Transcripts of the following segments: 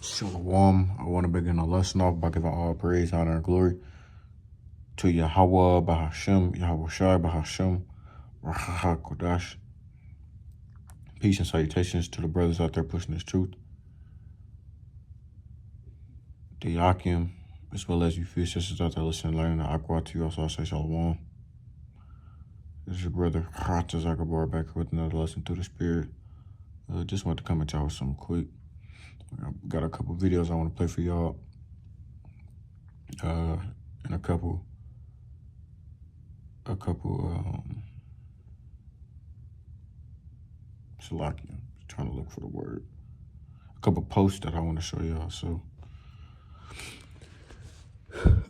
Shalom. I want to begin a lesson off by giving all praise, honor, and glory to Yahweh Bahashem, Yahweh Shai Bahashem, Rahaha Kodash. Peace and salutations to the brothers out there pushing this truth. The Yakim, as well as you few sisters out there listening and learning the Akwa to you. Also, I say Shalom. This is your brother, Khata Zakabar, back with another lesson through the Spirit. Just want to come at y'all with something quick. I got a couple videos I want to play for y'all. And a couple Salakia, trying to look for the word. A couple posts that I want to show y'all. So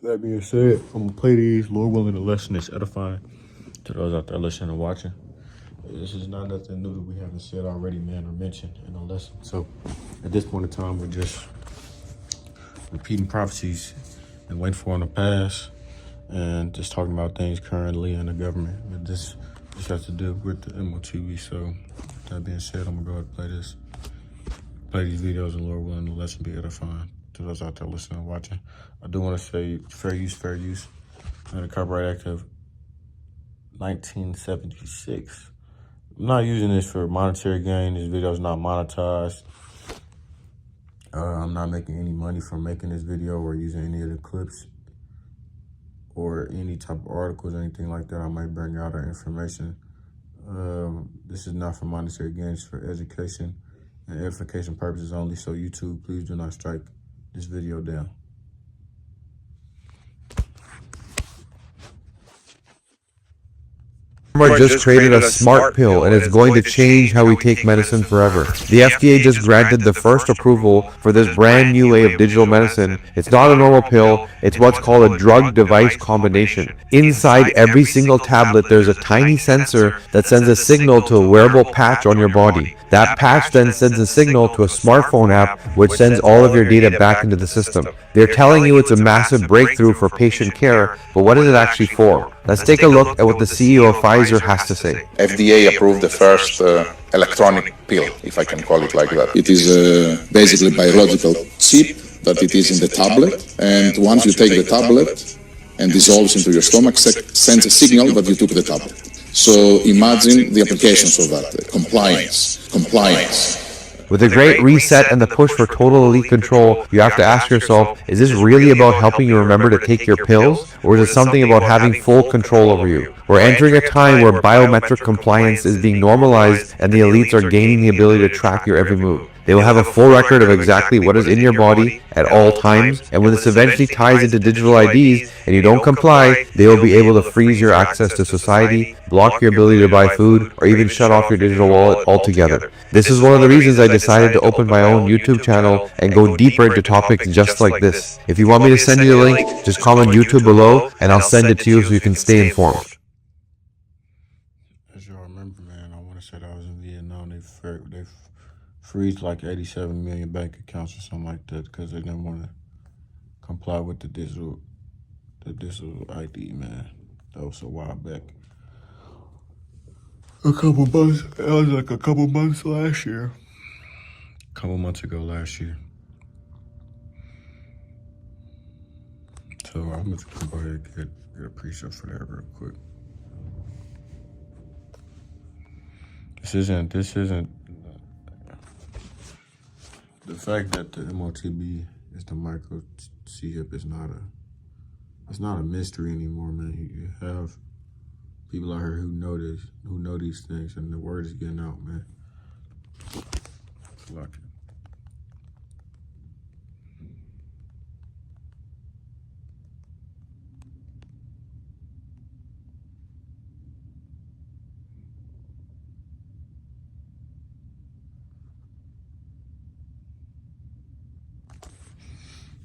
that being said, I'm gonna play these. Lord willing, the lesson is edifying to those out there listening and watching. This is not nothing new that we haven't said already, man, or mentioned in the lesson. So at this point in time, we're just repeating prophecies and waiting for them to pass, and just talking about things currently in the government. But this has to do with the MOTB. So that being said, I'm gonna go ahead and play these videos, and Lord willing, the lesson be edifying to those out there listening and watching. I do want to say fair use, and the Copyright Act of 1976. I'm not using this for monetary gain. This video is not monetized. I'm not making any money from making this video or using any of the clips or any type of articles or anything like that I might bring out or information. This is not for monetary gains, for education and edification purposes only. So YouTube, please do not strike this video down. Just created a smart pill, and it's going to change how we take medicine forever. The FDA just granted the first approval for this brand new way of digital medicine. It's not a normal pill, it's what's called a drug-device combination. Inside every single tablet, there's a tiny sensor that sends a signal to a wearable patch on your body. That patch then sends a signal to a smartphone app, which sends all of your data back into the system. They're telling you it's a massive breakthrough for patient care, but what is it actually for? Let's take a look at what the CEO of Pfizer has to say. FDA approved the first electronic pill, if I can call it like that. It is basically a biological chip that it is in the tablet, and once you take the tablet and dissolves into your stomach, sends a signal that you took the tablet. So imagine the applications of that, compliance. With the Great Reset and the push for total elite control, you have to ask yourself, is this really about helping you remember to take your pills, or is it something about having full control over you? We're entering a time where biometric compliance is being normalized and the elites are gaining the ability to track your every move. They will have a full record of exactly what is in your body at all times, and when this eventually ties into digital IDs and you don't comply, they will be able to freeze your access to society, block your ability to buy food, or even shut off your digital wallet altogether. This is one of the reasons I decided to open my own YouTube channel and go deeper into topics just like this. If you want me to send you the link, just comment YouTube below and I'll send it to you so you can stay informed. As y'all remember, man, I want to say that I was in Vietnam. They freeze like 87 million bank accounts or something like that because they didn't want to comply with the digital ID, man. That was a while back. A couple months. That was like a couple months last year. A couple months ago last year. So I'm just gonna go ahead and get a preset for that real quick. This isn't the fact that the MOTB is the microchip is not a mystery anymore, man. You have people out here who know these things, and the word is getting out, man. Lucky.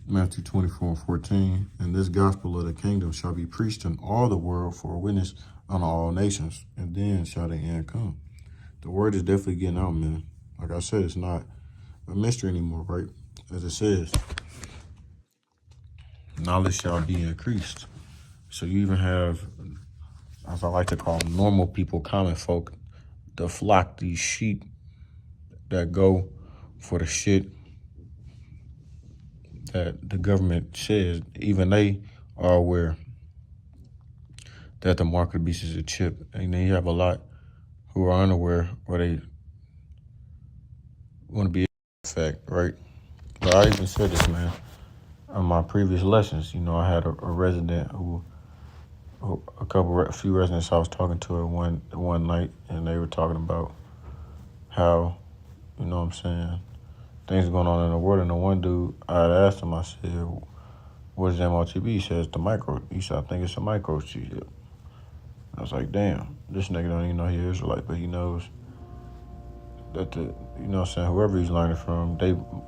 Matthew 24:14, and this gospel of the kingdom shall be preached in all the world for a witness unto all nations, and then shall the end come. The word is definitely getting out, man. Like I said, it's not a mystery anymore, right? As it says, knowledge shall be increased. So you even have, as I like to call them, normal people, common folk, the flock, these sheep that go for the shit that the government says, even they are aware that the mark of the beast is a chip. And then you have a lot who are unaware or they want to be a fact, right? But I even said this, man, on my previous lessons. I had a resident a few residents I was talking to one night, and they were talking about how, what I'm saying, things going on in the world. And the one dude, I had asked him, I said, what is MOTB? He says, he said, I think it's a microchip. I was like, damn, this nigga don't even know he's Israelite, but he knows that whoever he's learning from,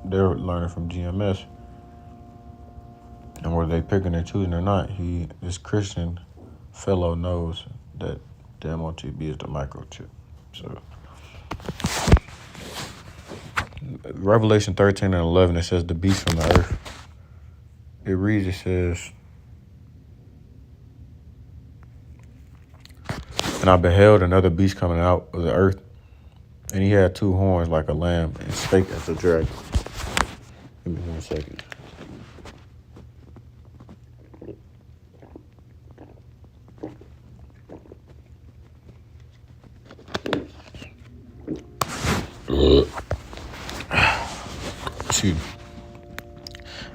they're learning from GMS. And whether they picking and choosing or not, this Christian fellow knows that the MOTB is the microchip. So Revelation 13 and 11, it says the beast from the earth. It reads, it says, and I beheld another beast coming out of the earth, and he had two horns like a lamb and spake as a dragon. Give me 1 second.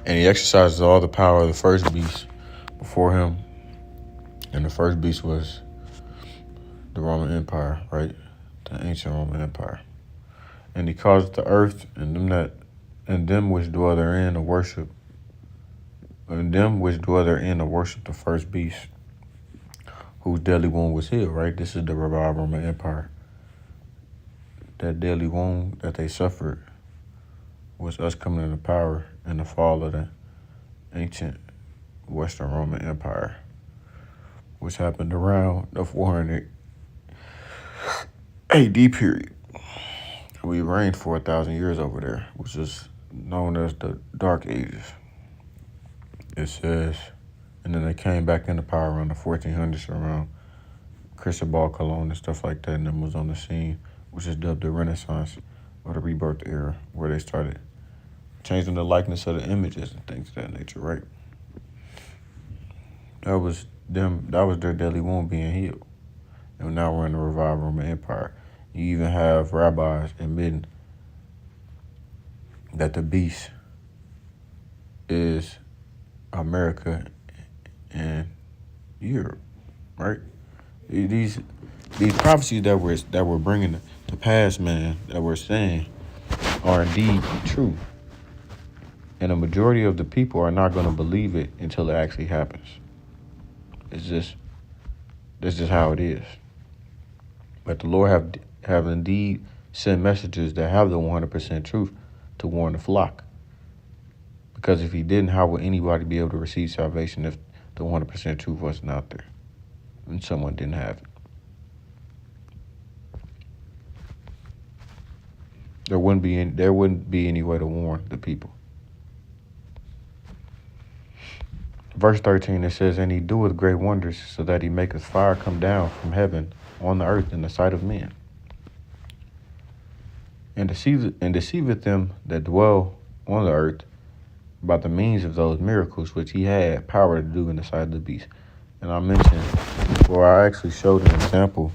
And he exercises all the power of the first beast before him. And the first beast was the Roman Empire, right? The ancient Roman Empire. And he caused the earth and them which dwell therein to worship. And them which dwell therein to worship the first beast, whose deadly wound was healed, right? This is the revived Roman Empire. That deadly wound that they suffered was us coming into power in the fall of the ancient Western Roman Empire, which happened around the 400 AD period. We reigned for 1,000 years over there, which is known as the Dark Ages. It says, and then they came back into power around the 1400s, around Cristobal Colon and stuff like that, and then was on the scene, which is dubbed the Renaissance or the Rebirth era, where they started changing the likeness of the images and things of that nature, right? That was their deadly wound being healed. And now we're in the revived Roman Empire. You even have rabbis admitting that the beast is America and Europe, right? These prophecies that we're bringing to pass, man, that we're saying are indeed true. And a majority of the people are not going to believe it until it actually happens. That's just how it is. But the Lord have indeed sent messages that have the 100% truth to warn the flock. Because if he didn't, how would anybody be able to receive salvation if the 100% truth wasn't out there and someone didn't have it? There wouldn't be any way to warn the people. Verse 13, it says, and he doeth great wonders, so that he maketh fire come down from heaven on the earth in the sight of men, and deceiveth them that dwell on the earth by the means of those miracles which he had power to do in the sight of the beast. And I mentioned, or I actually showed an example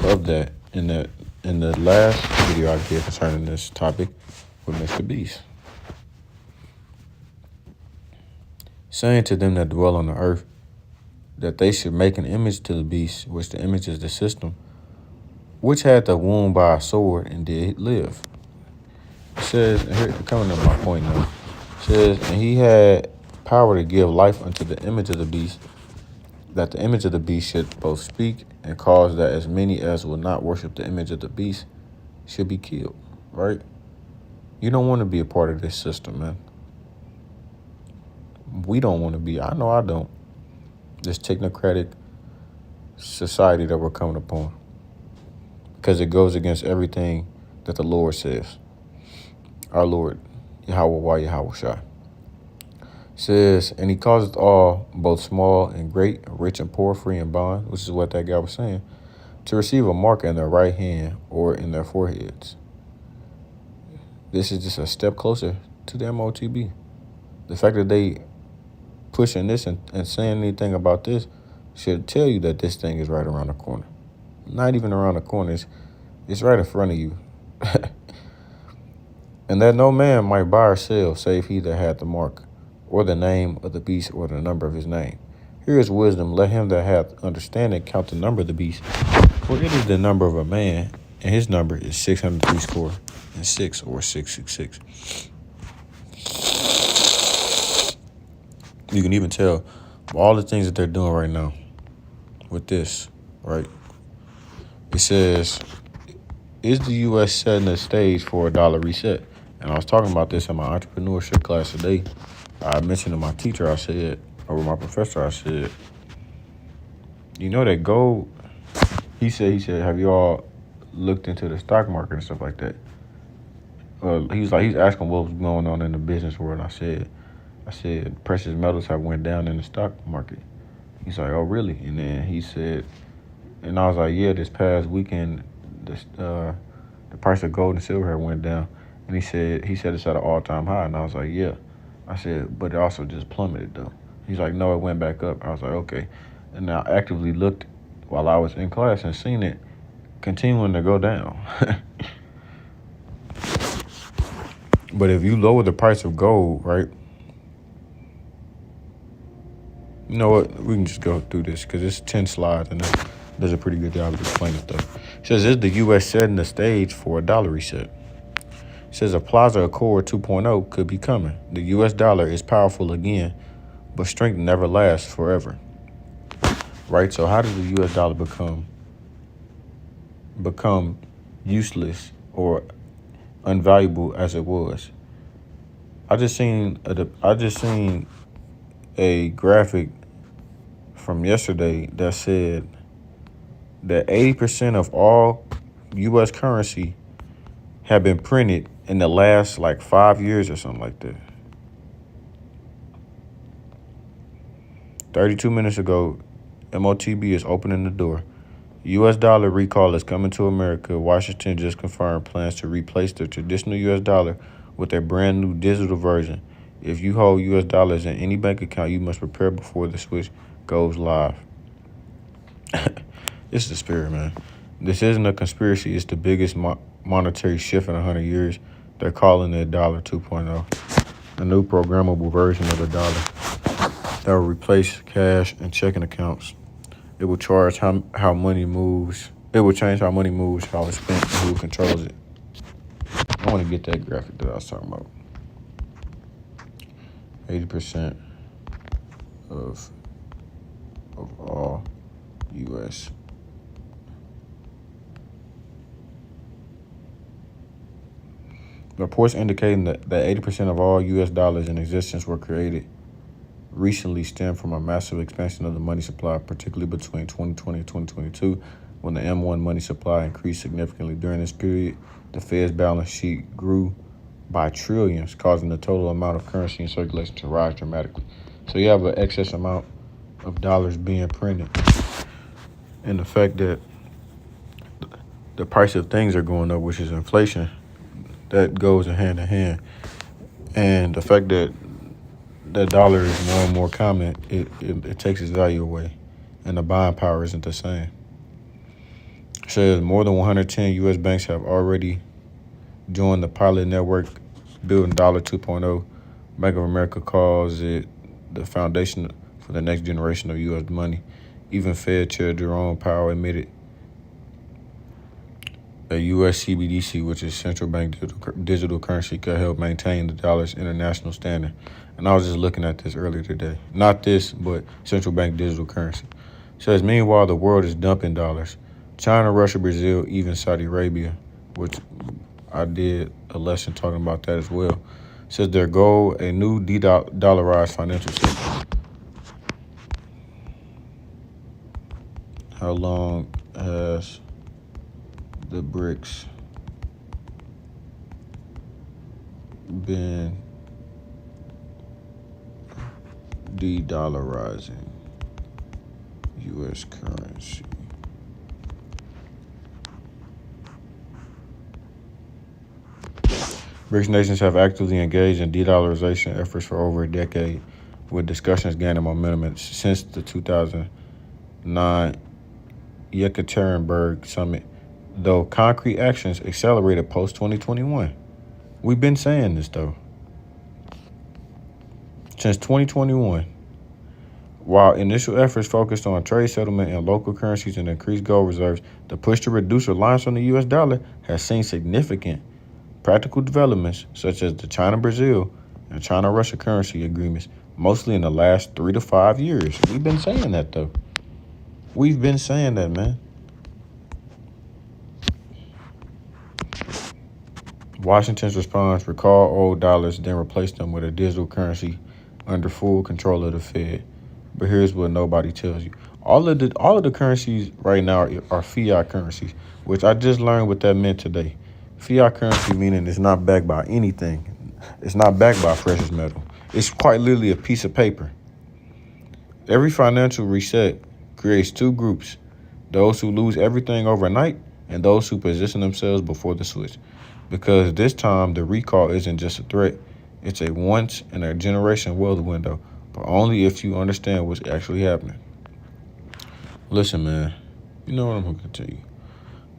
of that in the last video I did concerning this topic with Mr. Beast. Saying to them that dwell on the earth that they should make an image to the beast, which the image is the system, which had the wound by a sword and did live. It says, here coming to my point now, it says, and he had power to give life unto the image of the beast, that the image of the beast should both speak and cause that as many as will not worship the image of the beast should be killed, right? You don't want to be a part of this system, man. We don't want to be. I know I don't. This technocratic society that we're coming upon. Because it goes against everything that the Lord says. Our Lord, Yahweh Shai. Says, and he causeth all, both small and great, rich and poor, free and bond, which is what that guy was saying, to receive a mark in their right hand or in their foreheads. This is just a step closer to the MOTB. The fact that they pushing this and saying anything about this should tell you that this thing is right around the corner. Not even around the corner. It's right in front of you. And that no man might buy or sell, save he that had the mark, or the name of the beast, or the number of his name. Here is wisdom. Let him that hath understanding count the number of the beast. For it is the number of a man, and his number is 603 score and 6, or 666. You can even tell all the things that they're doing right now with this, right? It says, is the U.S. setting the stage for a dollar reset? And I was talking about this in my entrepreneurship class today. I mentioned to my teacher, I said, or my professor, I said, you know that gold, he said, have you all looked into the stock market and stuff like that? He's asking what was going on in the business world. I said, precious metals have went down in the stock market. He's like, oh, really? And then he said, and I was like, yeah, this past weekend, the price of gold and silver had went down. And he said it's at an all-time high. And I was like, yeah. I said, but it also just plummeted, though. He's like, no, it went back up. I was like, okay. And I actively looked while I was in class and seen it continuing to go down. But if you lower the price of gold, right? You know what? We can just go through this because it's 10 slides and it does a pretty good job of explaining stuff. It says, is the U.S. setting the stage for a dollar reset? It says a Plaza Accord 2.0 could be coming. The U.S. dollar is powerful again, but strength never lasts forever. Right? So how does the U.S. dollar become useless or unvaluable as it was? I just seen a graphic from yesterday that said that 80% of all U.S. currency have been printed in the last 5 years or something like that. 32 minutes ago, MOTB is opening the door. U.S. dollar recall is coming to America. Washington just confirmed plans to replace the traditional U.S. dollar with a brand new digital version. If you hold U.S. dollars in any bank account, you must prepare before the switch goes live. It's the spirit, man. This isn't a conspiracy. It's the biggest monetary shift in 100 years. They're calling it dollar 2.0, a new programmable version of the dollar that will replace cash and checking accounts. It will charge how money moves. It will change how money moves, how it's spent, and who controls it. I want to get that graphic that I was talking about. 80% of all U.S. Reports indicating that 80% of all U.S. dollars in existence were created recently stem from a massive expansion of the money supply, particularly between 2020 and 2022, when the M1 money supply increased significantly. During this period, the Fed's balance sheet grew by trillions, causing the total amount of currency in circulation to rise dramatically. So you have an excess amount of dollars being printed. And the fact that the price of things are going up, which is inflation, that goes hand in hand. And the fact that the dollar is more and more common, it takes its value away. And the buying power isn't the same. It says more than 110 U.S. banks have already joined the pilot network building dollar 2.0. Bank of America calls it the foundation for the next generation of U.S. money. Even Fed Chair Jerome Powell admitted a U.S. CBDC, which is central bank digital currency, could help maintain the dollar's international standing. And I was just looking at this earlier today. Not this, but central bank digital currency. It says, meanwhile, the world is dumping dollars. China, Russia, Brazil, even Saudi Arabia, which I did a lesson talking about that as well. It says their goal, a new de-dollarized financial system. How long has the BRICS been de-dollarizing U.S. currency? BRICS nations have actively engaged in de-dollarization efforts for over a decade, with discussions gaining momentum since the 2009 Yekaterinburg summit, though concrete actions accelerated post-2021. We've been saying this, though. Since 2021, while initial efforts focused on trade settlement in local currencies and increased gold reserves, the push to reduce reliance on the U.S. dollar has seen significant practical developments, such as the China-Brazil and China-Russia currency agreements, mostly in the last 3 to 5 years. We've been saying that, though. We've been saying that, man. Washington's response: recall old dollars, then replace them with a digital currency under full control of the Fed. But here's what nobody tells you: all of the currencies right now are fiat currencies, which I just learned what that meant today. Fiat currency meaning it's not backed by anything. It's not backed by precious metal. It's quite literally a piece of paper. Every financial reset creates two groups: those who lose everything overnight and those who position themselves before the switch. Because this time the recall isn't just a threat, it's a once-in-a-generation wealth window, but only if you understand what's actually happening. Listen, man, you know what I'm going to tell you.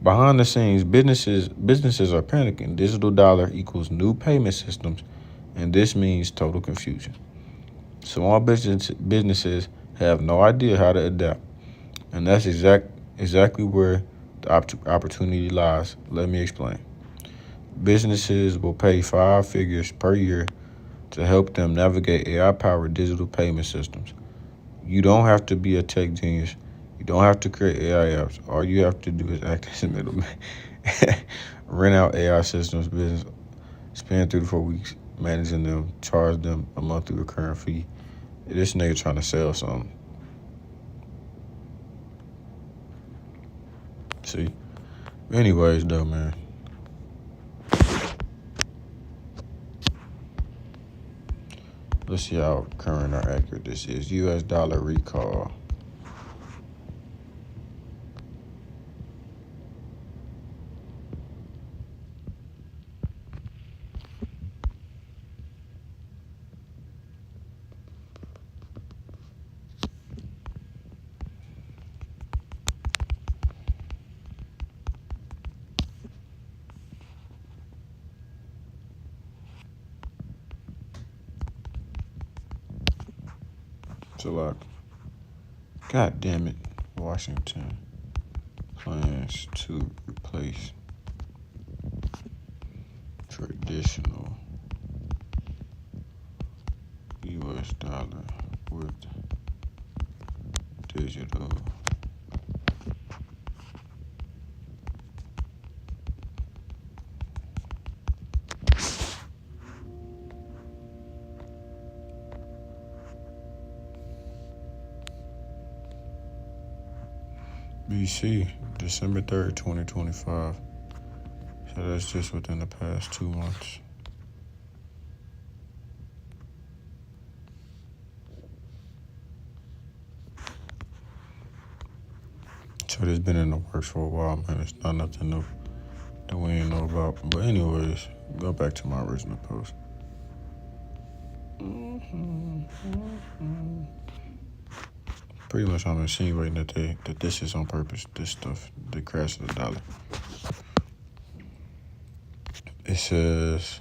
Behind the scenes, businesses are panicking. Digital dollar equals new payment systems, and this means total confusion. Small businesses have no idea how to adapt, and that's exactly where the opportunity lies. Let me explain. Businesses will pay 5 figures per year to help them navigate AI-powered digital payment systems. You don't have to be a tech genius. You don't have to create AI apps. All you have to do is act as a middleman. Rent out AI systems, business, spend 3 to 4 weeks managing them, charge them a monthly recurring fee. This nigga trying to sell something. See? Anyways, though, man. Let's see how current or accurate this is. U.S. dollar recall. So, like, God damn it, Washington plans to replace traditional U.S. dollar with digital. BC, December 3rd, 2025. So that's just within the past 2 months. So this been in the works for a while, man. It's not nothing new that we ain't know about. But anyways, go back to my original post. Pretty much I'm insinuating that this is on purpose, this stuff, the crash of the dollar. It says,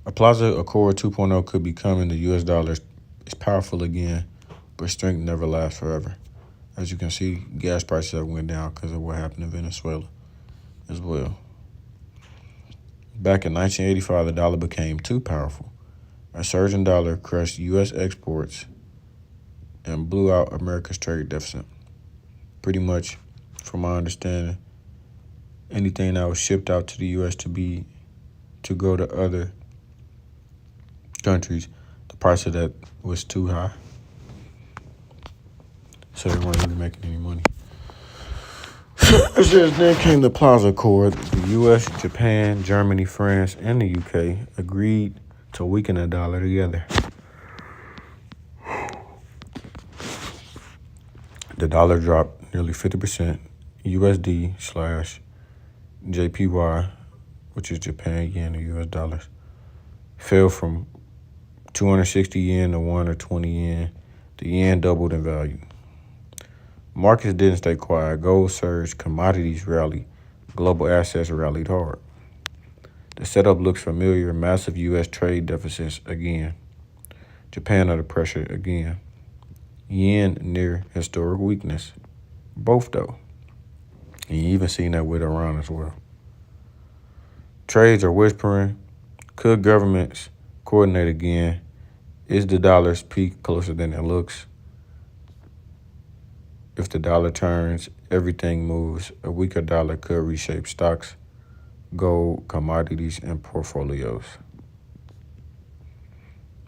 a Plaza Accord 2.0 could be coming. The U.S. dollar is powerful again, but strength never lasts forever. As you can see, gas prices have went down because of what happened in Venezuela as well. Back in 1985, the dollar became too powerful. A surging dollar crushed U.S. exports and blew out America's trade deficit. Pretty much, from my understanding, anything that was shipped out to the U.S. to go to other countries, the price of that was too high. So they weren't really making any money. It says, then came the Plaza Accord. The U.S., Japan, Germany, France, and the U.K. agreed to weaken the dollar together. The dollar dropped nearly 50%. USD / JPY, which is Japan yen or US dollars, fell from 260 yen to 120 yen. The yen doubled in value. Markets didn't stay quiet. Gold surged, commodities rallied, global assets rallied hard. The setup looks familiar. Massive U.S. trade deficits again. Japan under pressure again. Yen near historic weakness. Both though. And you even seen that with Iran as well. Trades are whispering. Could governments coordinate again? Is the dollar's peak closer than it looks? If the dollar turns, everything moves. A weaker dollar could reshape stocks, gold, commodities, and portfolios.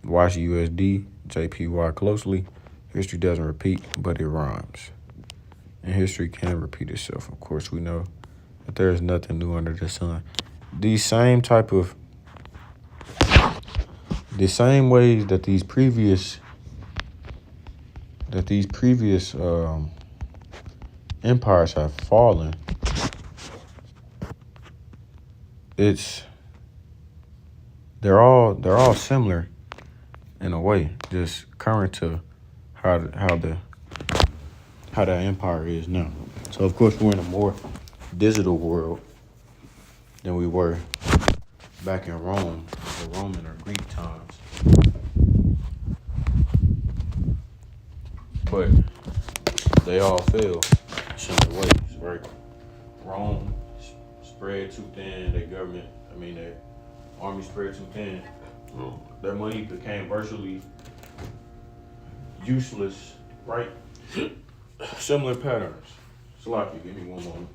Watch USD, JPY closely. History doesn't repeat, but it rhymes. And history can repeat itself. Of course, we know that there is nothing new under the sun. The same ways that these previous empires have fallen, they're all similar in a way, just current to how that empire is now. So of course we're in a more digital world than we were back in Rome, or Roman or Greek times. But they all fell similar ways, right? Rome spread too thin. Their army spread too thin. Their money became virtually useless, right? Similar patterns. Sloppy, give me one moment.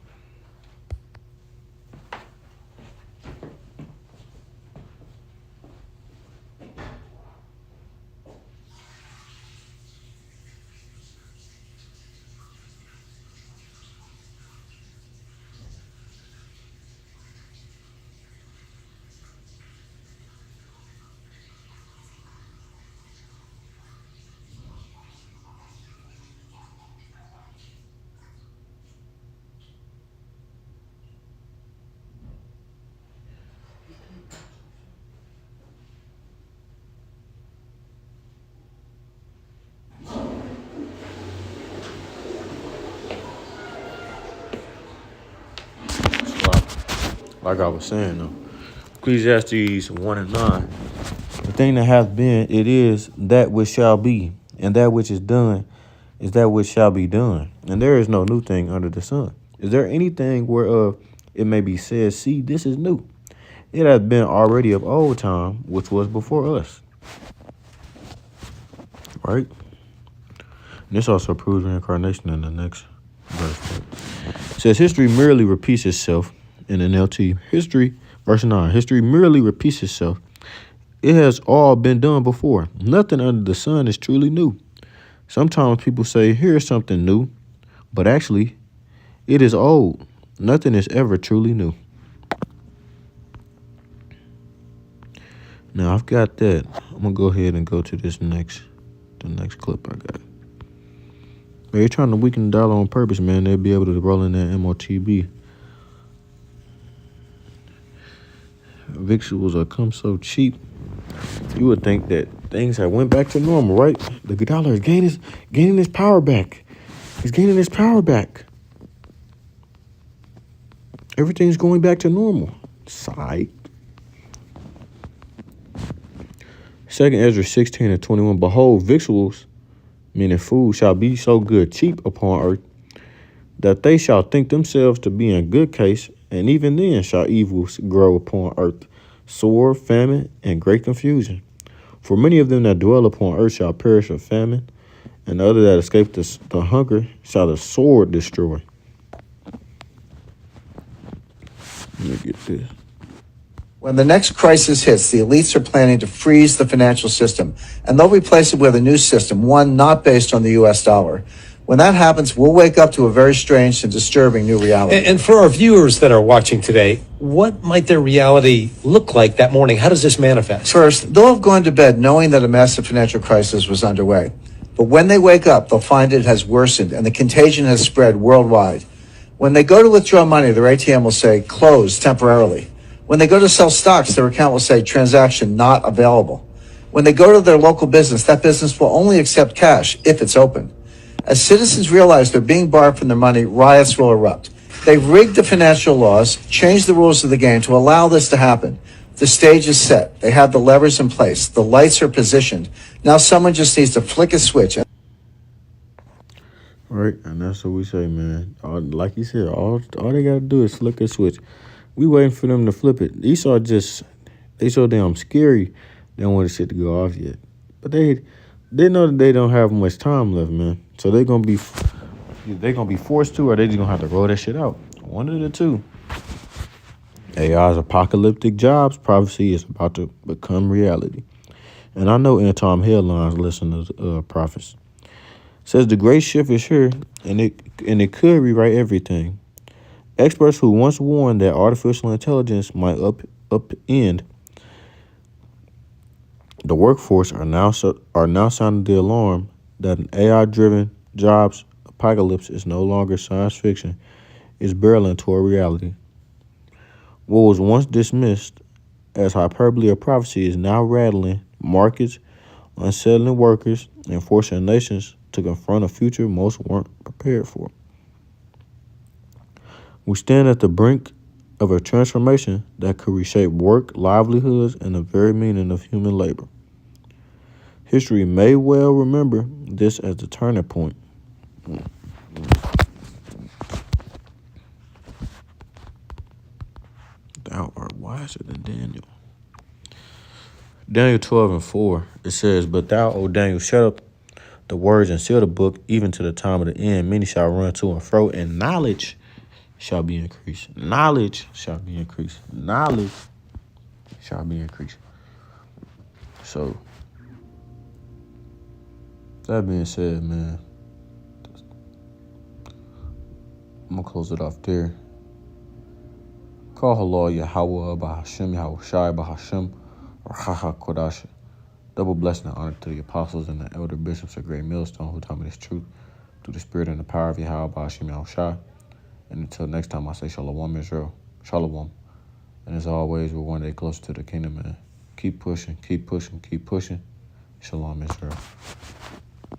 Like I was saying though, Ecclesiastes 1:9, the thing that hath been, it is that which shall be, and that which is done is that which shall be done. And there is no new thing under the sun. Is there anything whereof it may be said, see, this is new? It hath been already of old time, which was before us. Right? And this also proves reincarnation in the next verse. It says history merely repeats itself. In NLT, history, verse 9, history merely repeats itself. It has all been done before. Nothing under the sun is truly new. Sometimes people say, here's something new, but actually, it is old. Nothing is ever truly new. Now, I've got that. I'm going to go ahead and go to the next clip I got. They're trying to weaken the dollar on purpose, man. They'll be able to roll in that MOTB. Victuals are come so cheap, you would think that things have went back to normal, right? The dollar is gaining its power back. It's gaining its power back. Everything's going back to normal. Psych. 2 Ezra 16:21. Behold, victuals, meaning food, shall be so good, cheap upon earth, that they shall think themselves to be in good case, and even then shall evils grow upon earth, sword, famine, and great confusion. For many of them that dwell upon earth shall perish of famine, and the other that escape the hunger shall the sword destroy. Let me get this. When the next crisis hits, the elites are planning to freeze the financial system, and they'll replace it with a new system, one not based on the U.S. dollar. When that happens, we'll wake up to a very strange and disturbing new reality. And for our viewers that are watching today, what might their reality look like that morning? How does this manifest? First, they'll have gone to bed knowing that a massive financial crisis was underway. But when they wake up, they'll find it has worsened and the contagion has spread worldwide. When they go to withdraw money, their ATM will say, closed temporarily. When they go to sell stocks, their account will say transaction not available. When they go to their local business, that business will only accept cash if it's open. As citizens realize they're being barred from their money, riots will erupt. They've rigged the financial laws, changed the rules of the game to allow this to happen. The stage is set. They have the levers in place. The lights are positioned. Now someone just needs to flick a switch. Right, and that's what we say, man. Like you said, all they gotta do is flick a switch. We waiting for them to flip it. These are just, they so damn scary. They don't want the shit to go off yet, but they know that they don't have much time left, man. So they're gonna be forced to, or they just gonna have to roll that shit out. One of the two. AI's apocalyptic jobs prophecy is about to become reality, and I know end time headlines listen to prophets. Says the great shift is here, and it could rewrite everything. Experts who once warned that artificial intelligence might upend the workforce are now sounding the alarm that an AI-driven jobs apocalypse is no longer science fiction; it's barreling toward reality. What was once dismissed as hyperbole or prophecy is now rattling markets, unsettling workers, and forcing nations to confront a future most weren't prepared for. We stand at the brink of a transformation that could reshape work, livelihoods, and the very meaning of human labor. History may well remember this as the turning point. Thou art wiser than Daniel. Daniel 12:4, it says, But thou, O Daniel, shut up the words and seal the book, even to the time of the end. Many shall run to and fro, and knowledge shall be increased. Knowledge shall be increased. Knowledge shall be increased. So, that being said, man, I'm going to close it off there. Call halal Yahweh Bahashem Yahweh Shai Bahashem Raha Kodash. Double blessing and honor to the apostles and the elder bishops of Great Millstone who taught me this truth through the spirit and the power of Yahweh Bahashem Yahweh Shai. And until next time, I say Shalom Israel. Shalom. And as always, we're one day closer to the kingdom, man. Keep pushing, keep pushing, keep pushing. Shalom Israel.